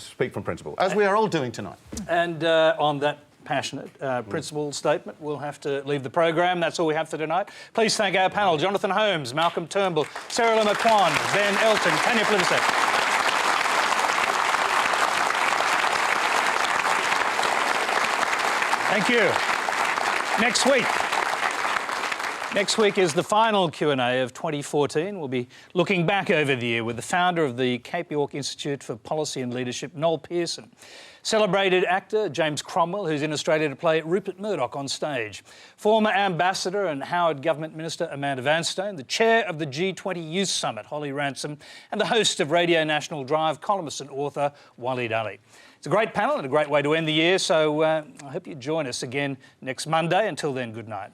speak from principle, as we are all doing tonight. And on that passionate, principled statement, we'll have to leave the program. That's all we have for tonight. Please thank our panel, Jonathan Holmes, Malcolm Turnbull, Sarrah Marquand, Ben Elton, Tanya Plibersek. Thank you. Next week, Next week is the final Q&A of 2014. We'll be looking back over the year with the founder of the Cape York Institute for Policy and Leadership, Noel Pearson. Celebrated actor James Cromwell, who's in Australia to play Rupert Murdoch on stage. Former Ambassador and Howard Government Minister Amanda Vanstone, the chair of the G20 Youth Summit, Holly Ransom, and the host of Radio National Drive, columnist and author Waleed Ali. It's a great panel and a great way to end the year, so I hope you join us again next Monday. Until then, good night.